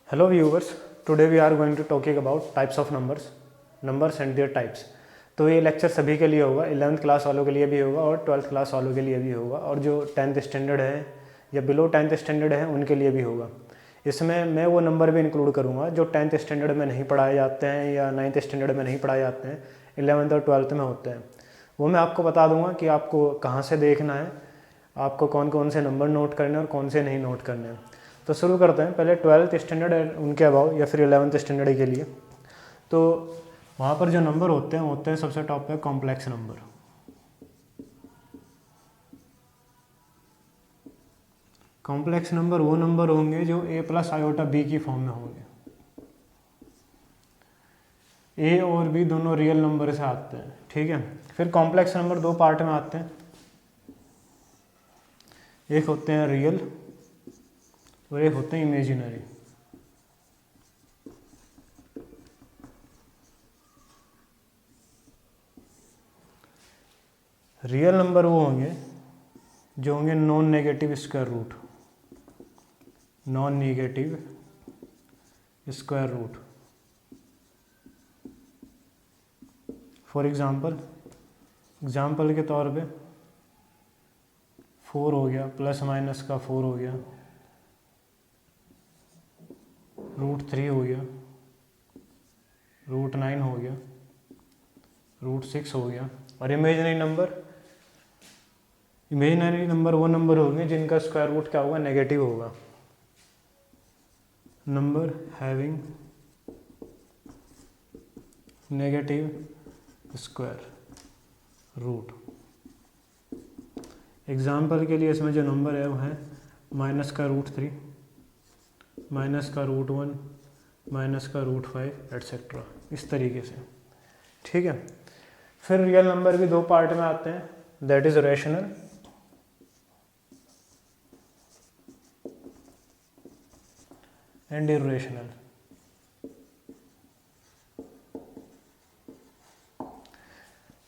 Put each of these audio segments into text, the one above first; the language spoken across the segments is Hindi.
Hello viewers, today we are going to talking about types of numbers and their types। तो ये लेक्चर सभी के लिए होगा, 11th क्लास वालों के लिए भी होगा और 12th क्लास वालों के लिए भी होगा और जो 10th स्टैंडर्ड है या बिलो 10th स्टैंडर्ड है उनके लिए भी होगा। इसमें मैं वो नंबर भी इंक्लूड करूँगा जो 10th स्टैंडर्ड में नहीं पढ़ाए जाते हैं या 9th स्टैंडर्ड में नहीं पढ़ाए जाते हैं, 11th और 12th में होते हैं। वो मैं आपको बता दूंगा कि आपको कहाँ से देखना है, आपको कौन कौन से नंबर नोट करने हैं और कौन से नहीं नोट करने हैं। तो शुरू करते हैं पहले 12th स्टैंडर्ड उनके अबाव या फिर 11th स्टैंडर्ड के लिए। तो वहाँ पर जो नंबर होते हैं सबसे टॉप पे कॉम्प्लेक्स नंबर। कॉम्प्लेक्स नंबर वो नंबर होंगे जो a प्लस आयोटा b की फॉर्म में होंगे। a और b दोनों रियल नंबर से आते हैं, ठीक है। फिर कॉम्प्लेक्स नंबर दो पार्ट में आते हैं, एक होते हैं रियल और एक होते हैं इमेजिनरी। रियल नंबर वो होंगे जो होंगे non negative square root, non negative square root. For example के तौर पे 4 हो गया, प्लस माइनस का 4 हो गया, √3 हो गया, √9 हो गया, √6 हो गया। और इमेजिनरी नंबर वो नंबर होंगे जिनका स्क्वायर रूट क्या होगा, नेगेटिव होगा। Number having negative square root. Example के लिए इसमें जो नंबर है वो है माइनस का √3, माइनस का √1, माइनस का √5 एट्सेट्रा, इस तरीके से, ठीक है। फिर रियल नंबर भी दो पार्ट में आते हैं, that is rational and irrational.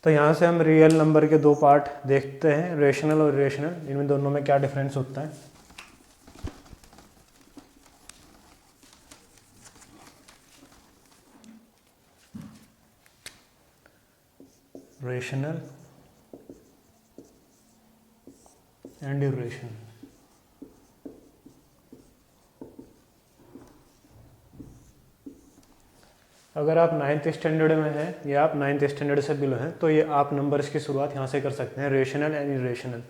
तो यहाँ से हम रियल नंबर के दो पार्ट देखते हैं, रेशनल और इरेशनल, इनमें दोनों में क्या डिफरेंस होता है। Rational and irrational. अगर आप 9th स्टैंडर्ड में हैं या आप 9th स्टैंडर्ड से बिलो हैं तो ये आप नंबर्स की शुरुआत यहाँ से कर सकते हैं, rational and irrational.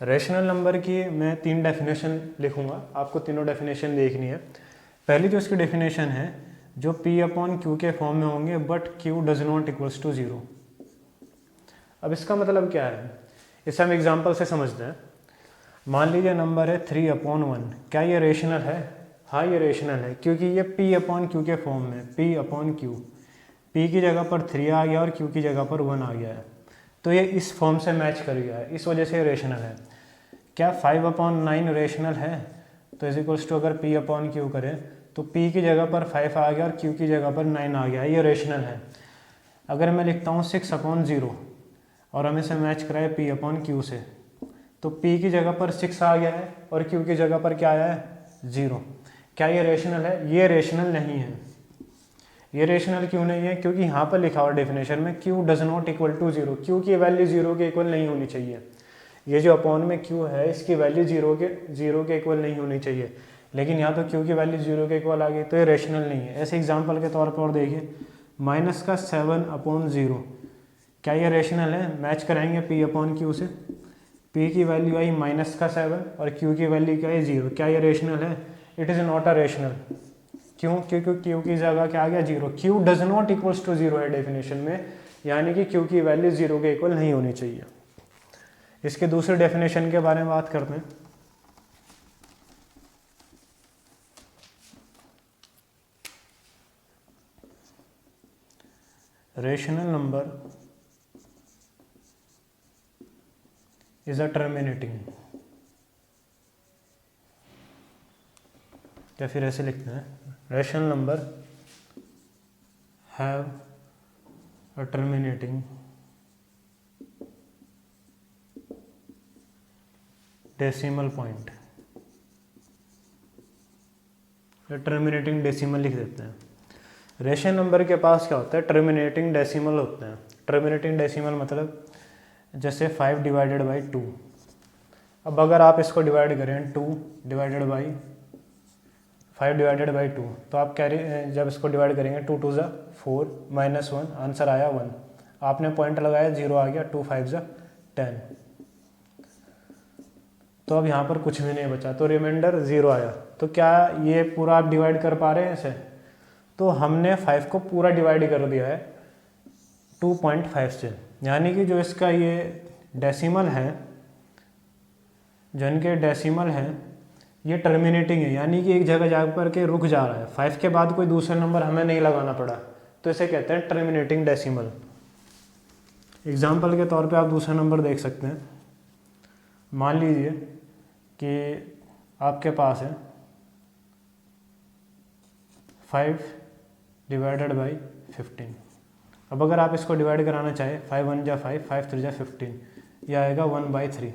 Rational number की मैं 3 डेफिनेशन लिखूंगा, आपको तीनों डेफिनेशन देखनी है। पहली जो इसकी डेफिनेशन है जो P/Q के फॉर्म में होंगे but Q does not equals to 0। अब इसका मतलब क्या है, इसे हम एग्जाम्पल से समझते हैं। मान लीजिए नंबर है 3/1, क्या ये रेशनल है? हाँ ये रेशनल है, क्योंकि ये P/Q के फॉर्म में, P/Q, P की जगह पर 3 आ गया और Q की जगह पर 1 आ गया है, तो ये इस फॉर्म से मैच कर गया है, इस वजह से रेशनल है। क्या 5/9 रेशनल है? तो इज इक्वल्स टू अगर P/Q करें तो P की जगह पर 5 आ गया और Q की जगह पर 9 आ गया है, ये रेशनल है। अगर मैं लिखता हूँ 6/0 और हम इसे मैच कराए P/Q से, तो P की जगह पर 6 आ गया है और Q की जगह पर क्या आया है, 0। क्या ये रेशनल है? ये रेशनल नहीं है। ये रेशनल क्यों नहीं है? क्योंकि यहाँ पर लिखा हुआ डेफिनेशन में Q does not equal to 0, Q की वैल्यू 0 के इक्वल नहीं होनी चाहिए। ये जो अपॉन में Q है इसकी वैल्यू 0 के इक्वल नहीं होनी चाहिए, लेकिन यहाँ तो Q की वैल्यू 0 के इक्वल आ गई, तो ये रेशनल नहीं है। ऐसे एग्जाम्पल के तौर पर और देखिए, -7/0, क्या ये रेशनल है? मैच कराएंगे P/Q से, P की वैल्यू आई -7 और Q की वैल्यू क्या है, 0, क्या ये रेशनल है? It is not a rational. क्यों? क्योंकि Q की जगह क्या आ गया, 0। Q does not equals to 0 है डेफिनेशन में, यानी कि Q की वैल्यू 0 के इक्वल नहीं होनी चाहिए। इसके दूसरे डेफिनेशन के बारे में बात करते हैं। Rational number is a terminating, या फिर ऐसे लिखते हैं, rational number have a terminating decimal point. या टर्मिनेटिंग डेसिमल लिख देते हैं। रेशनल नंबर के पास क्या होता है, टर्मिनेटिंग डेसिमल होते हैं। टर्मिनेटिंग डेसिमल मतलब जैसे 5 डिवाइडेड बाई 2। अब अगर आप इसको डिवाइड करें 2 डिवाइडेड बाई 5 डिवाइडेड बाई 2, तो आप कैरी जब इसको डिवाइड करेंगे 2 2 ज़ा 4 -1 आंसर आया 1। आपने पॉइंट लगाया 0 आ गया, 2 5 ज़ा 10। तो अब यहाँ पर कुछ भी नहीं बचा, तो रिमाइंडर 0 आया। तो क्या ये पूरा आप डिवाइड कर पा रहे हैं इसे? तो हमने 5 को पूरा डिवाइड कर दिया है 2.5 से, यानी कि जो इसका ये डेसिमल है, जो इनके डेसिमल है ये टर्मिनेटिंग है, यानी कि एक जगह जा पर के रुक जा रहा है। 5 के बाद कोई दूसरा नंबर हमें नहीं लगाना पड़ा, तो इसे कहते हैं टर्मिनेटिंग डेसिमल। एग्जाम्पल के तौर पे आप दूसरा नंबर देख सकते हैं। मान लीजिए कि आपके पास है 5 डिवाइडेड बाई 15। अब अगर आप इसको डिवाइड कराना चाहें 5 1 जा 5, 5 3 जा 15, यह आएगा 1/3।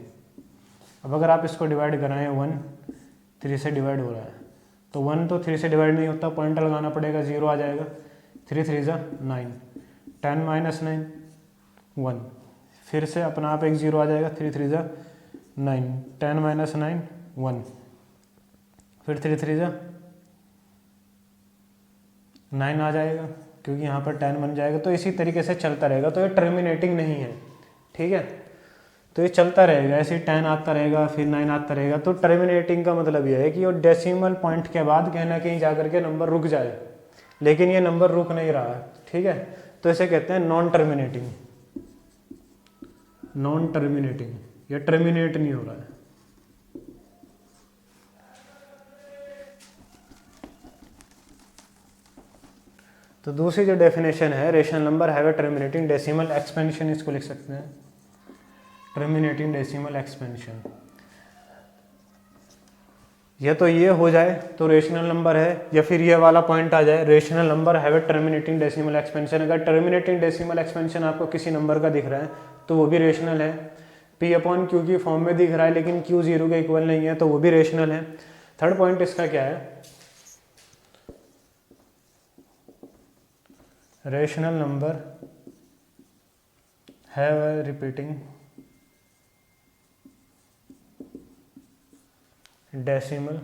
अब अगर आप इसको डिवाइड कराएं 1 3 से डिवाइड हो रहा है, तो 1 तो 3 से डिवाइड नहीं होता, पॉइंट लगाना पड़ेगा, 0 आ जाएगा। 3 3 जा 9, 10 - 9 1, फिर से अपना आप एक 0 आ जाएगा, 3 3 जा 9, 10 - 9 1, फिर 3 3 जा 9 आ जाएगा, क्योंकि यहाँ पर 10 बन जाएगा। तो इसी तरीके से चलता रहेगा, तो ये टर्मिनेटिंग नहीं है, ठीक है। तो ये चलता रहेगा, ऐसे 10 आता रहेगा, फिर 9 आता रहेगा। तो टर्मिनेटिंग का मतलब यह है कि वो डेसिमल पॉइंट के बाद कहीं ना कहीं जाकर के नंबर रुक जाए, लेकिन ये नंबर रुक नहीं रहा है, ठीक है। तो इसे कहते हैं नॉन टर्मिनेटिंग। नॉन टर्मिनेटिंग, ये टर्मिनेट नहीं हो रहा है। तो दूसरी जो डेफिनेशन है, rational number have a terminating decimal expansion, इसको लिख सकते हैं टर्मिनेटिंग डेसिमल एक्सपेंशन। या तो ये हो जाए तो रेशनल नंबर है, या फिर ये वाला पॉइंट आ जाए rational number have a terminating decimal expansion. अगर टर्मिनेटिंग डेसिमल एक्सपेंशन आपको किसी नंबर का दिख रहा है तो वो भी रेशनल है। P/Q की फॉर्म में दिख रहा है लेकिन Q 0 के इक्वल नहीं है, तो वो भी रेशनल है। थर्ड पॉइंट इसका क्या है, rational number have a repeating decimal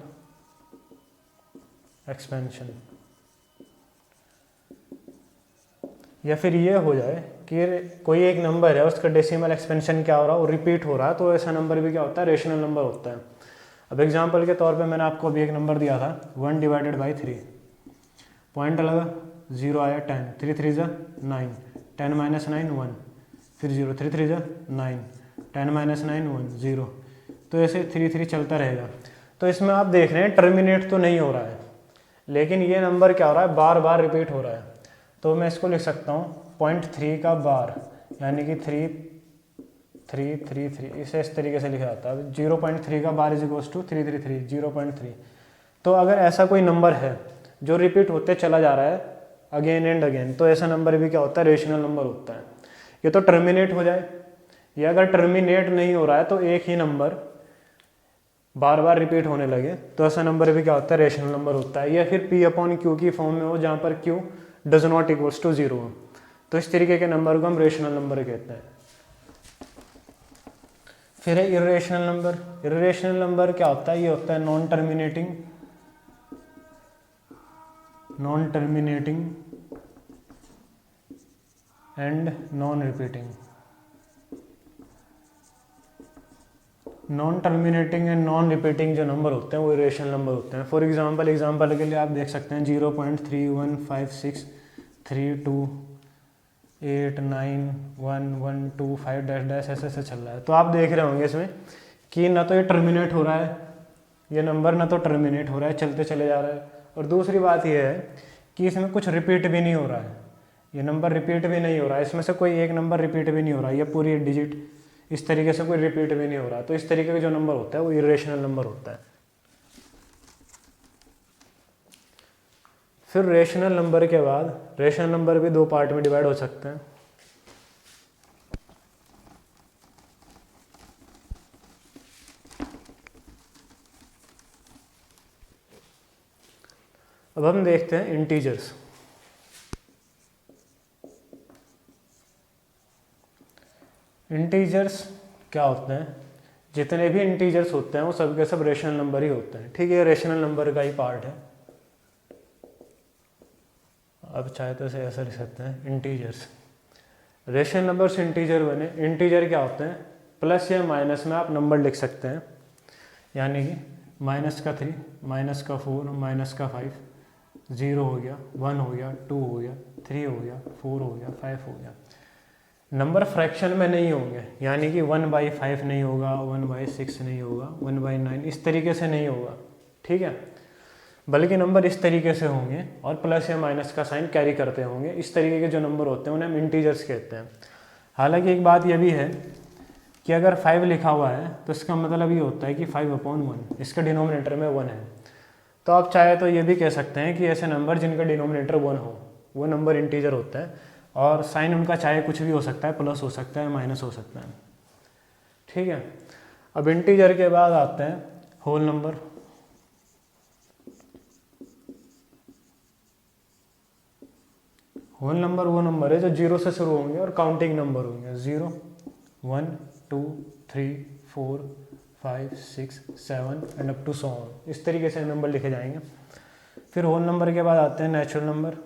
expansion. या फिर ये हो जाए कि कोई एक नंबर है, उसका डेसिमल एक्सपेंशन क्या हो रहा है, वो रिपीट हो रहा है, तो ऐसा नंबर भी क्या होता है, रेशनल नंबर होता है। अब एग्जांपल के तौर पे मैंने आपको अभी एक नंबर दिया था 1 डिवाइडेड बाई 3, पॉइंट लगा 0 आया 10, 3 3 जा 9, 10 - 9 1, फिर 0, 3 3 जा 9, 10 - 9 1 0। तो ऐसे 3 3 चलता रहेगा। तो इसमें आप देख रहे हैं टर्मिनेट तो नहीं हो रहा है, लेकिन ये नंबर क्या हो रहा है, बार बार रिपीट हो रहा है। तो मैं इसको लिख सकता हूँ 0.3 का बार, यानी कि 3 3 3 3, इसे इस तरीके से लिखा जाता है। 0.3 का बार = 333 0.3। तो अगर ऐसा कोई नंबर है जो रिपीट होते चला जा रहा है अगेन एंड अगेन, तो ऐसा नंबर भी क्या होता है, रेशनल नंबर होता है। ये तो टर्मिनेट हो जाए, या अगर टर्मिनेट नहीं हो रहा है तो एक ही नंबर बार बार रिपीट होने लगे, तो ऐसा नंबर भी क्या होता है, रेशनल नंबर होता है। या फिर P/Q की फॉर्म में हो जहाँ पर Q does not equals to 0 हो, तो इस तरीके के नंबर को हम रेशनल नंबर कहते हैं। फिर है इर्रेशनल नंबर। इर्रेशनल नंबर क्या होता है, ये होता है non terminating and non repeating. Non terminating and non repeating जो नंबर होते हैं वो इरेशनल नंबर होते हैं। फॉर एग्जांपल के लिए आप देख सकते हैं 0.315632889112 ऐसे चल रहा है। तो आप देख रहे होंगे इसमें कि ना तो ये टर्मिनेट हो रहा है, ये नंबर ना तो टर्मिनेट हो रहा है, चलते चले जा रहा है। और दूसरी बात ये है कि इसमें कुछ रिपीट भी नहीं हो रहा है, ये नंबर रिपीट भी नहीं हो रहा है, इसमें से कोई एक नंबर रिपीट भी नहीं हो रहा है, ये पूरी डिजिट इस तरीके से कोई रिपीट भी नहीं हो रहा। तो इस तरीके का जो नंबर होता है वो इरेशनल नंबर होता है। फिर रेशनल नंबर के बाद रेशनल नंबर भी 2 पार्ट में डिवाइड हो सकते हैं। अब हम देखते हैं इंटीजर्स। इंटीजर्स क्या होते हैं? जितने भी इंटीजर्स होते हैं वो सब के सब रेशनल नंबर ही होते हैं। ठीक है, रेशनल नंबर का ही पार्ट है। अब चाहे तो इसे ऐसा लिख सकते हैं, इंटीजर्स। रेशनल नंबर से इंटीजर बने। इंटीजर क्या होते हैं? प्लस या माइनस में आप नंबर लिख सकते हैं, यानी कि -3, -4, -5, 0 हो गया, 1 हो गया, 2 हो गया, 3 हो गया, 4 हो गया, 5 हो गया। नंबर फ्रैक्शन में नहीं होंगे, यानी कि 1/5 नहीं होगा, 1/6 नहीं होगा, 1/9 इस तरीके से नहीं होगा। ठीक है, बल्कि नंबर इस तरीके से होंगे और प्लस या माइनस का साइन कैरी करते होंगे। इस तरीके के जो नंबर होते हैं उन्हें हम इंटीजर्स कहते हैं। हालांकि एक बात यह भी है कि अगर 5 लिखा हुआ है तो इसका मतलब ये होता है कि 5/1, इसका डिनोमिनेटर में 1 है। तो आप चाहे तो ये भी कह सकते हैं कि ऐसे नंबर जिनका डिनोमिनेटर 1 हो वो नंबर इंटीजर होता है, और साइन उनका चाहे कुछ भी हो सकता है, प्लस हो सकता है, माइनस हो सकता है। ठीक है, अब इंटीजर के बाद आते हैं होल नंबर। होल नंबर वो नंबर है जो 0 से शुरू होंगे और काउंटिंग नंबर होंगे। 0, 1, 2, 3, 4, 5, 6, 7 and up to so on. इस तरीके से नंबर लिखे जाएंगे। फिर होल नंबर के बाद आते हैं नेचुरल नंबर।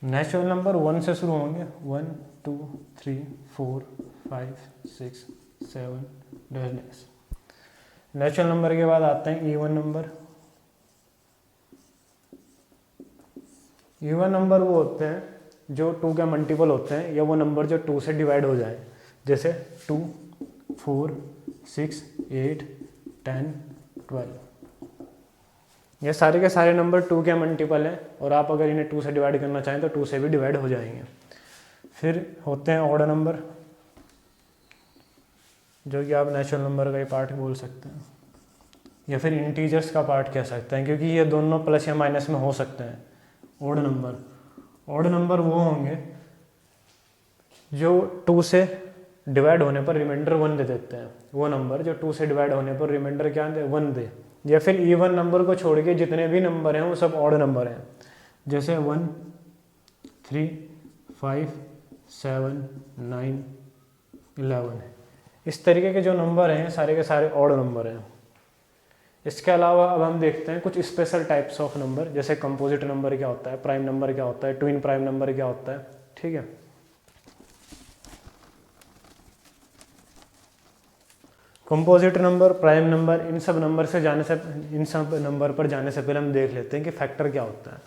नेचुरल नंबर 1 से शुरू होंगे, 1, 2, 3, 4, 5, 6, 7 डैश। नेचुरल नंबर के बाद आते हैं इवन नंबर। इवन नंबर वो होते हैं जो 2 के मल्टीपल होते हैं, या वो नंबर जो 2 से डिवाइड हो जाए, जैसे 2, 4, 6, 8, 10, 12। ये सारे के सारे नंबर 2 के मल्टीपल हैं, और आप अगर इन्हें 2 से डिवाइड करना चाहें तो 2 से भी डिवाइड हो जाएंगे। फिर होते हैं ऑड नंबर, जो कि आप नेचुरल नंबर का ही पार्ट बोल सकते हैं, या फिर इंटीजर्स का पार्ट कह सकते हैं, क्योंकि ये दोनों प्लस या माइनस में हो सकते हैं। ऑड नंबर वो होंगे जो 2 से डिवाइड होने पर रिमाइंडर 1 दे देते हैं। वो नंबर जो 2 से डिवाइड होने पर रिमाइंडर क्या दे? 1 दे। या फिर इवन नंबर को छोड़ के जितने भी नंबर हैं वो सब ऑड नंबर हैं, जैसे 1, 3, 5, 7, 9, 11। इस तरीके के जो नंबर हैं सारे के सारे ऑड नंबर हैं। इसके अलावा अब हम देखते हैं कुछ स्पेशल टाइप्स ऑफ नंबर, जैसे कंपोजिट नंबर क्या होता है, प्राइम नंबर क्या होता है, ट्विन प्राइम नंबर क्या होता है। ठीक है, कंपोजिट नंबर, प्राइम नंबर, इन सब नंबर पर जाने से पहले हम देख लेते हैं कि फैक्टर क्या होता है।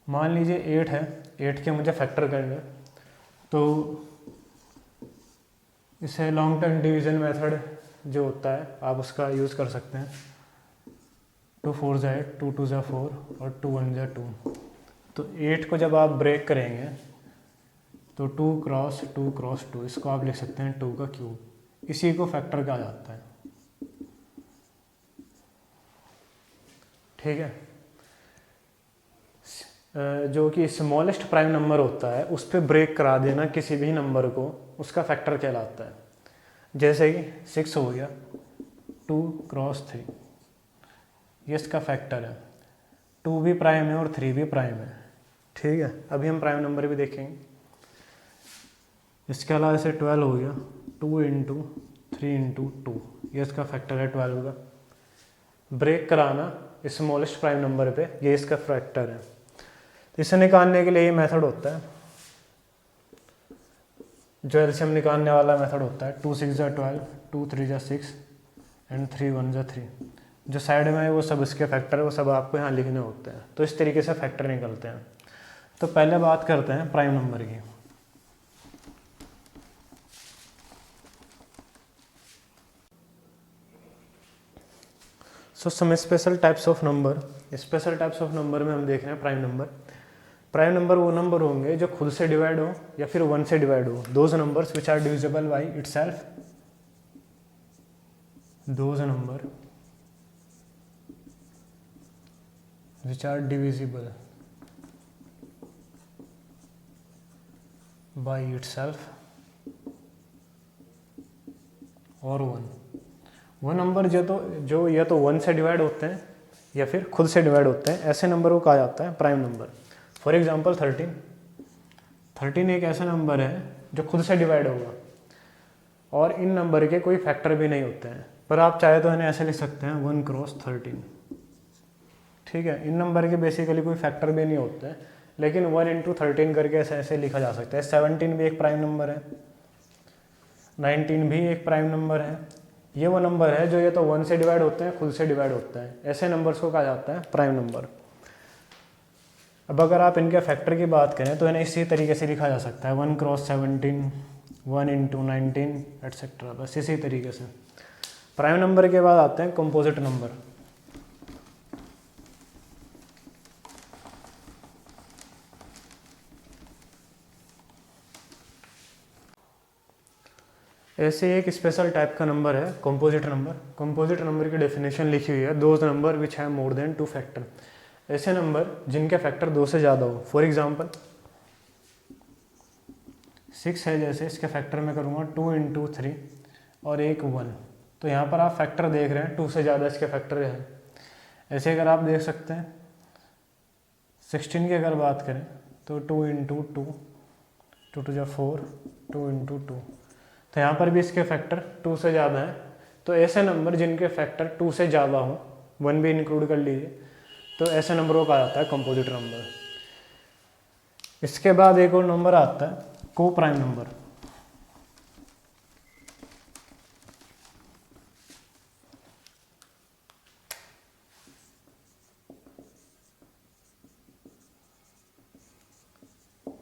मान लीजिए 8 है, 8 के मुझे फैक्टर करने, तो इसे लॉन्ग टर्म डिवीजन मेथड जो होता है आप उसका यूज़ कर सकते हैं। 2 4 ज़ा 8, 2 2 ज़ा 4 और 2 1 ज़ा 2। तो 8 को जब आप ब्रेक करेंगे तो 2 क्रॉस 2 क्रॉस 2, इसको आप लिख सकते हैं 2 का क्यूब। इसी को फैक्टर कहा जाता है। ठीक है, जो कि स्मॉलेस्ट प्राइम नंबर होता है उस पर ब्रेक करा देना किसी भी नंबर को, उसका फैक्टर कहलाता है। जैसे कि 6 हो गया, 2 क्रॉस 3, ये इसका फैक्टर है। 2 भी प्राइम है और 3 भी प्राइम है। ठीक है, अभी हम प्राइम नंबर भी देखेंगे। इसके अलावा जैसे 12 हो गया, 2 इंटू 3 इंटू 2, ये इसका फैक्टर है 12 का। ब्रेक कराना स्मॉलेस्ट प्राइम नंबर पे, ये इसका फैक्टर है। इसे निकालने के लिए ये मेथड होता है, जो एलसीएम निकालने वाला मेथड होता है। 2 6 ज़ा 12, 2 3 ज़ा 6 एंड 3 1 ज़ा 3। जो साइड में है वो सब इसके फैक्टर है, वो सब आपको यहाँ लिखने होते हैं। तो इस तरीके से फैक्टर निकलते हैं। तो पहले बात करते हैं प्राइम नंबर की। So some special types of number. Special types of number में हम देख रहे हैं प्राइम नंबर। प्राइम नंबर वो नंबर होंगे जो खुद से डिवाइड हो या फिर 1 से डिवाइड हो। Those numbers which are divisible by itself, those number which are divisible by itself और 1, वो नंबर जो या तो 1 से डिवाइड होते हैं या फिर खुद से डिवाइड होते हैं, ऐसे नंबर को कहा जाता है प्राइम नंबर। फॉर एग्जांपल 13 एक ऐसा नंबर है जो खुद से डिवाइड होगा और इन नंबर के कोई फैक्टर भी नहीं होते हैं, पर आप चाहे तो इन्हें ऐसे लिख सकते हैं 1 क्रॉस 13। ठीक है, इन नंबर के बेसिकली कोई फैक्टर भी नहीं होते हैं, लेकिन 1 इंटू 13 करके ऐसे लिखा जा सकता है। 17 भी एक प्राइम नंबर है, 19 भी एक प्राइम नंबर है। ये वो नंबर है जो ये तो 1 से डिवाइड होते हैं, खुद से डिवाइड होते हैं, ऐसे नंबर्स को कहा जाता है प्राइम नंबर। अब अगर आप इनके फैक्टर की बात करें तो इन्हें इसी तरीके से लिखा जा सकता है 1 क्रॉस 17, 1 इंटू 19 एट्सेट्रा, बस इसी तरीके से। प्राइम नंबर के बाद आते हैं कंपोजिट नंबर। ऐसे एक स्पेशल टाइप का नंबर है कंपोजिट नंबर। कंपोजिट नंबर की डेफिनेशन लिखी हुई है, those number which have more than 2 factor. ऐसे नंबर जिनके फैक्टर 2 से ज़्यादा हो। फॉर एग्जांपल 6 है, जैसे इसके फैक्टर मैं करूँगा 2 इंटू 3 और एक 1, तो यहाँ पर आप फैक्टर देख रहे हैं 2 से ज़्यादा इसके फैक्टर है। ऐसे अगर आप देख सकते हैं 16 की अगर बात करें तो 2 इंटू 2, 2 टू जा 4, 2 इंटू 2, तो यहाँ पर भी इसके फैक्टर 2 से ज़्यादा हैं। तो ऐसे नंबर जिनके फैक्टर 2 से ज़्यादा हो, 1 भी इंक्लूड कर लीजिए, तो ऐसे नंबर को कहा जाता है कंपोजिट नंबर। इसके बाद एक और नंबर आता है को प्राइम नंबर।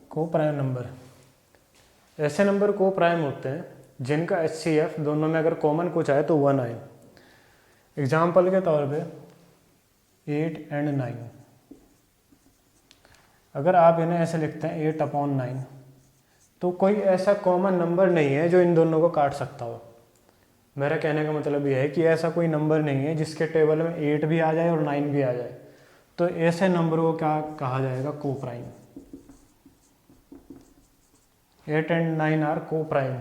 को प्राइम नंबर, ऐसे नंबर को प्राइम होते हैं जिनका HCF दोनों में अगर कॉमन कुछ आए तो 1 आए। एग्जाम्पल के तौर पे 8 एंड 9, अगर आप इन्हें ऐसे लिखते हैं 8/9, तो कोई ऐसा कॉमन नंबर नहीं है जो इन दोनों को काट सकता हो। मेरा कहने का मतलब यह है कि ऐसा कोई नंबर नहीं है जिसके टेबल में 8 भी आ जाए और 9 भी आ जाए, तो ऐसे नंबर को क्या कहा जाएगा, को प्राइम। 8 एंड 9 आर को प्राइम।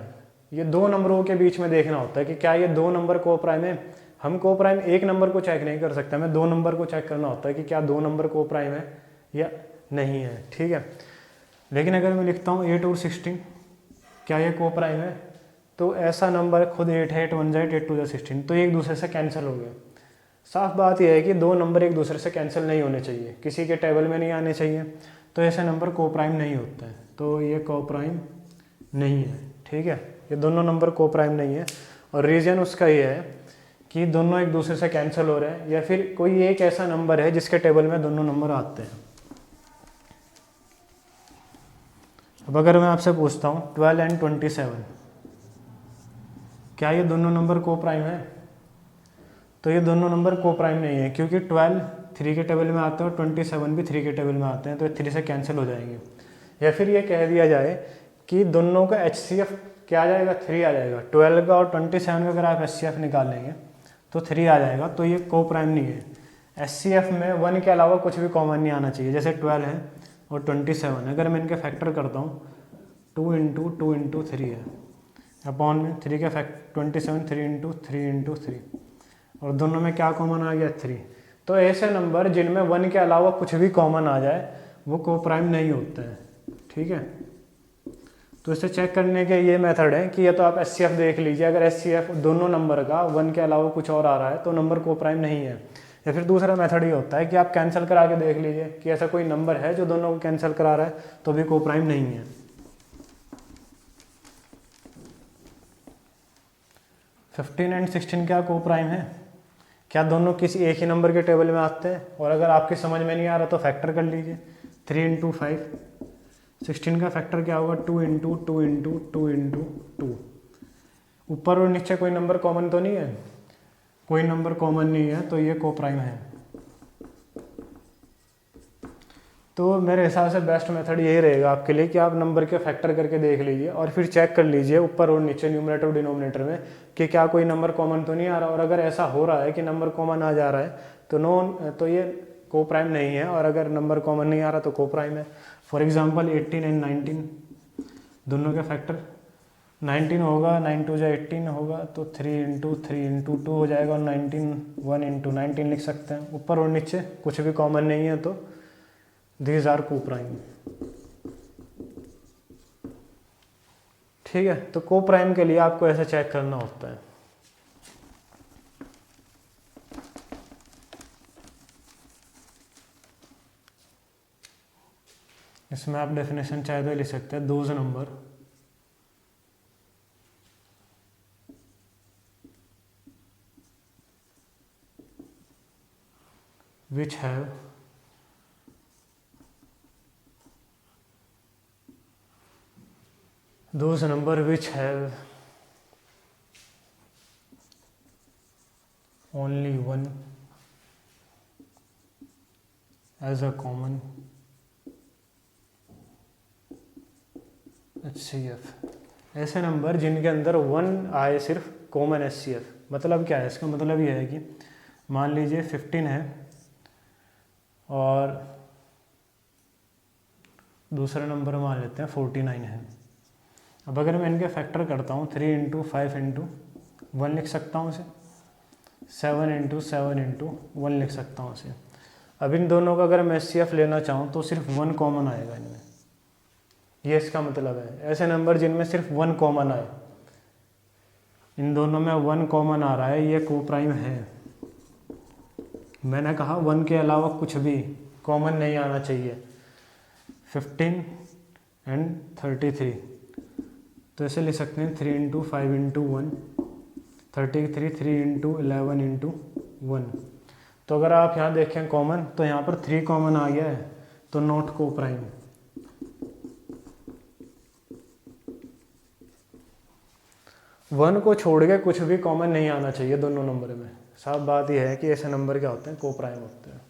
ये दो नंबरों के बीच में देखना होता है कि क्या ये दो नंबर को प्राइम है। हम को प्राइम एक नंबर को चेक नहीं कर सकते, हमें दो नंबर को चेक करना होता है कि क्या दो नंबर को प्राइम है या नहीं है। ठीक है, लेकिन अगर मैं लिखता हूँ 8 और 16, क्या ये को प्राइम है, तो ऐसा नंबर खुद 8 है, 8 1 8, 8 2 16, तो एक दूसरे से कैंसिल हो गया। साफ बात यह है कि दो नंबर एक दूसरे से कैंसिल नहीं होने चाहिए, किसी के टेबल में नहीं आने चाहिए, तो ऐसे नंबर को प्राइम नहीं होते हैं, तो ये को प्राइम नहीं है। ठीक है, ये दोनों नंबर को प्राइम नहीं है, और रीज़न उसका ये है कि दोनों एक दूसरे से कैंसिल हो रहे हैं, या फिर कोई एक ऐसा नंबर है जिसके टेबल में दोनों नंबर आते हैं। अब अगर मैं आपसे पूछता हूँ 12 एंड 27, क्या ये दोनों नंबर को प्राइम है, तो ये दोनों नंबर को प्राइम नहीं है, क्योंकि 12 3 के टेबल में आते हैं और 27 भी 3 के टेबल में आते हैं, तो 3 से कैंसिल हो जाएंगे। या फिर ये कह दिया जाए कि दोनों का HCF क्या आ जाएगा, 3 आ जाएगा। 12 का और 27 का अगर आप HCF निकालेंगे तो 3 आ जाएगा, तो ये को प्राइम नहीं है। HCF में 1 के अलावा कुछ भी कॉमन नहीं आना चाहिए, जैसे 12 है और 27, अगर मैं इनके फैक्टर करता हूँ 2 इंटू 2 इंटू 3 है, अपॉन में 3 के फैक्ट 27, 3 इंटू 3 इंटू 3, और दोनों में क्या कॉमन आ गया, 3। तो ऐसे नंबर जिनमें 1 के अलावा कुछ भी कॉमन आ जाए वो को प्राइम नहीं होते हैं। ठीक है, तो इसे चेक करने के ये मेथड है कि या तो आप HCF देख लीजिए, अगर HCF दोनों नंबर का 1 के अलावा कुछ और आ रहा है तो नंबर को प्राइम नहीं है। या फिर दूसरा मेथड ये होता है कि आप कैंसिल करा के देख लीजिए कि ऐसा कोई नंबर है जो दोनों को कैंसिल करा रहा है तो भी को प्राइम नहीं है। फिफ्टीन एंड 16 क्या को प्राइम है, क्या दोनों किसी एक ही नंबर के टेबल में आते हैं, और अगर आपकी समझ में नहीं आ रहा तो फैक्टर कर लीजिए। 3 इंटू 5, 16 का फैक्टर क्या होगा, 2 इंटू 2 इंटू 2 इंटू 2। ऊपर और नीचे कोई नंबर कॉमन तो नहीं है, कोई नंबर कॉमन नहीं है, तो ये को प्राइम है। तो मेरे हिसाब से बेस्ट मेथड यही रहेगा आपके लिए कि आप नंबर के फैक्टर करके देख लीजिए और फिर चेक कर लीजिए ऊपर और नीचे, न्यूमरेटर और डिनोमिनेटर में, कि क्या कोई नंबर कॉमन तो नहीं आ रहा, और अगर ऐसा हो रहा है कि नंबर कॉमन आ जा रहा है तो ये को प्राइम नहीं है, और अगर नंबर कॉमन नहीं आ रहा तो को प्राइम है। फॉर एग्जाम्पल 18 एंड 19 दोनों के फैक्टर 19 होगा, 9 टू जा 18 होगा, तो 3 × 3 × 2 हो जाएगा, और 19 1 × 19 लिख सकते हैं। ऊपर और नीचे कुछ भी कॉमन नहीं है, तो दीज आर कोप्राइम। ठीक है, तो कोप्राइम के लिए आपको ऐसे चेक करना होता है। इसमें आप डेफिनेशन चाहे तो लिख सकते हैं, those number which have those number which have only one as a common HCF। ऐसे नंबर जिनके अंदर 1 आए सिर्फ कॉमन HCF। मतलब क्या है इसका? मतलब यह है कि मान लीजिए 15 है और दूसरा नंबर मान लेते हैं 49 है। अब अगर मैं इनके फैक्टर करता हूँ 3 × 5 × 1 लिख सकता हूँ इसे, 7 × 7 × 1 लिख सकता हूँ इसे। अब इन दोनों का अगर मैं HCF लेना चाहूँ तो सिर्फ 1 कॉमन आएगा इनमें, ये इसका मतलब है। ऐसे नंबर जिनमें सिर्फ 1 कॉमन आए, इन दोनों में 1 कॉमन आ रहा है, ये कोप्राइम है। मैंने कहा 1 के अलावा कुछ भी कॉमन नहीं आना चाहिए। 15 एंड 33, तो ऐसे लिख सकते हैं 3 × 5 × 1, 33, 3 × 11 × 1। तो अगर आप यहाँ देखें कॉमन, तो यहाँ पर 3 कॉमन आ गया है, तो नॉट कोप्राइम। वन को छोड़ के कुछ भी कॉमन नहीं आना चाहिए दोनों नंबर में। साफ बात यह है कि ऐसे नंबर क्या होते हैं? कोप्राइम होते हैं।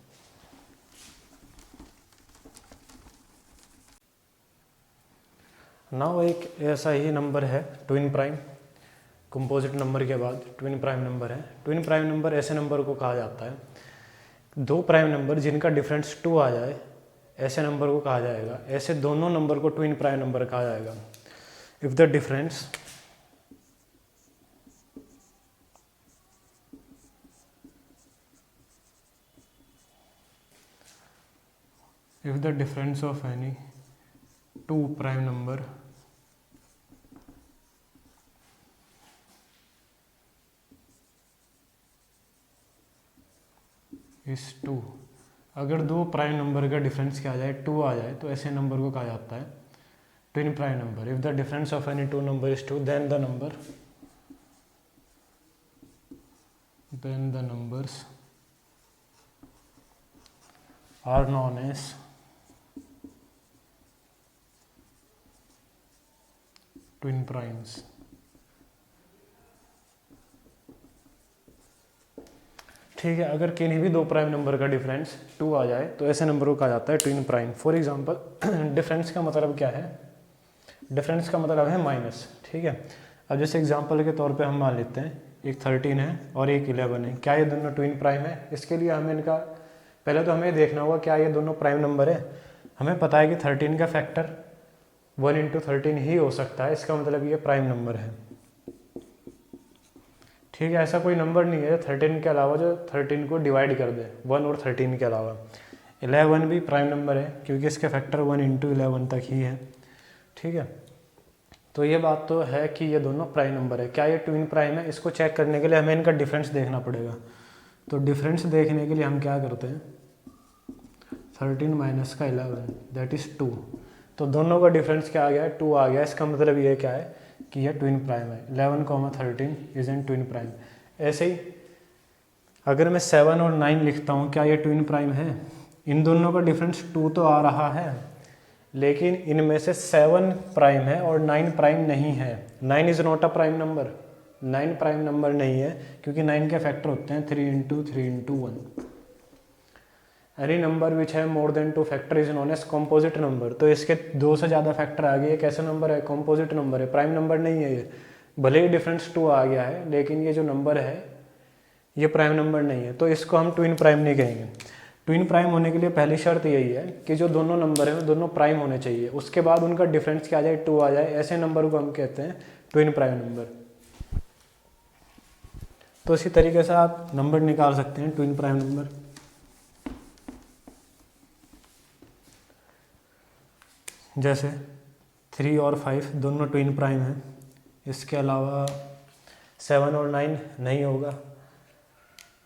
नाउ एक ऐसा ही नंबर है ट्विन प्राइम। कंपोजिट नंबर के बाद ट्विन प्राइम नंबर है। ट्विन प्राइम नंबर ऐसे नंबर को कहा जाता है, 2 प्राइम नंबर जिनका डिफरेंस 2 आ जाए, ऐसे नंबर को कहा जाएगा। ऐसे दोनों नंबर को ट्विन प्राइम नंबर कहा जाएगा। If the difference of any 2 prime number is 2, अगर 2 प्राइम नंबर का डिफरेंस क्या आ जाए? 2 आ जाए, तो ऐसे नंबर को कहा जाता है twin prime number. If the difference of any 2 number is 2, then the numbers are known as twin primes. ठीक है, अगर किन्हीं भी 2 प्राइम नंबर का डिफरेंस 2 आ जाए, तो ऐसे नंबर को कहा जाता है twin prime. For example difference का मतलब क्या है? डिफरेंस का मतलब है माइनस। ठीक है, अब जैसे एग्जांपल के तौर पे हम मान लेते हैं एक 13 है और एक 11 है। क्या ये दोनों ट्विन प्राइम है? इसके लिए हमें इनका पहले तो हमें देखना होगा क्या ये दोनों प्राइम नंबर है। हमें पता है कि 13 का फैक्टर 1 × 13 ही हो सकता है, इसका मतलब ये प्राइम नंबर है। ठीक है, ऐसा कोई नंबर नहीं है 13 के अलावा जो 13 को डिवाइड कर दे 1 और 13 के अलावा। 11 भी प्राइम नंबर है क्योंकि इसके फैक्टर 1 × 11 तक ही है। ठीक है, तो ये बात तो है कि ये दोनों प्राइम नंबर है। क्या ये ट्विन प्राइम है? इसको चेक करने के लिए हमें इनका डिफरेंस देखना पड़ेगा। तो डिफरेंस देखने के लिए हम क्या करते हैं, 13 - 11 दैट इज़ 2। तो दोनों का डिफरेंस क्या आ गया है? 2 आ गया। इसका मतलब ये क्या है कि यह ट्विन प्राइम है। 11, 13 इज एन ट्विन प्राइम। ऐसे ही अगर मैं 7 और 9 लिखता हूँ, क्या ये ट्विन प्राइम है? इन दोनों का डिफरेंस 2 तो आ रहा है, लेकिन इनमें से 7 प्राइम है और 9 प्राइम नहीं है। 9 is not a prime number. 9 prime number नहीं है क्योंकि 9 के फैक्टर होते हैं 3 × 3 × 1। एनी नंबर विच है more than 2 factor is known as composite number. तो इसके 2 से ज़्यादा फैक्टर आ गए, ये कैसा नंबर है? कॉम्पोजिट नंबर है, प्राइम नंबर नहीं है ये। भले ही डिफरेंस 2 आ गया है, लेकिन ये जो नंबर है ये प्राइम नंबर नहीं है, तो इसको हम ट्विन प्राइम नहीं कहेंगे। ट्विन प्राइम होने के लिए पहली शर्त यही है कि जो दोनों नंबर हैं वो दोनों प्राइम होने चाहिए। उसके बाद उनका डिफरेंस क्या आ जाए? 2 आ जाए, ऐसे नंबर को हम कहते हैं ट्विन प्राइम नंबर। तो इसी तरीके से आप नंबर निकाल सकते हैं ट्विन प्राइम नंबर। जैसे 3 और 5 दोनों ट्विन प्राइम हैं। इसके अलावा 7 और 9 नहीं होगा,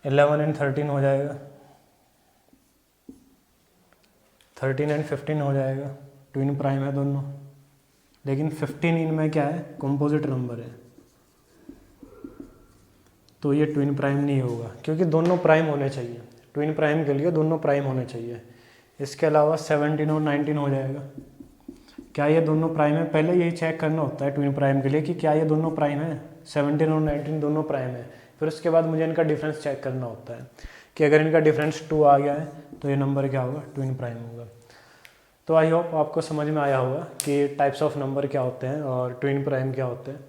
11 एंड 13 हो जाएगा, 13 एंड 15 हो जाएगा, ट्विन प्राइम है दोनों। लेकिन 15 इनमें क्या है, कंपोजिट नंबर है, तो ये ट्विन प्राइम नहीं होगा, क्योंकि दोनों प्राइम होने चाहिए। ट्विन प्राइम के लिए दोनों प्राइम होने चाहिए। इसके अलावा 17 और 19 हो जाएगा। क्या ये दोनों प्राइम है, पहले यही चेक करना होता है ट्विन प्राइम के लिए कि क्या ये दोनों प्राइम है। 17 और 19 दोनों प्राइम है, फिर उसके बाद मुझे इनका डिफरेंस चेक करना होता है कि अगर इनका डिफरेंस 2 आ गया है तो ये नंबर क्या होगा, ट्विन प्राइम होगा। तो आई होप आपको समझ में आया होगा कि टाइप्स ऑफ नंबर क्या होते हैं और ट्विन प्राइम क्या होते हैं।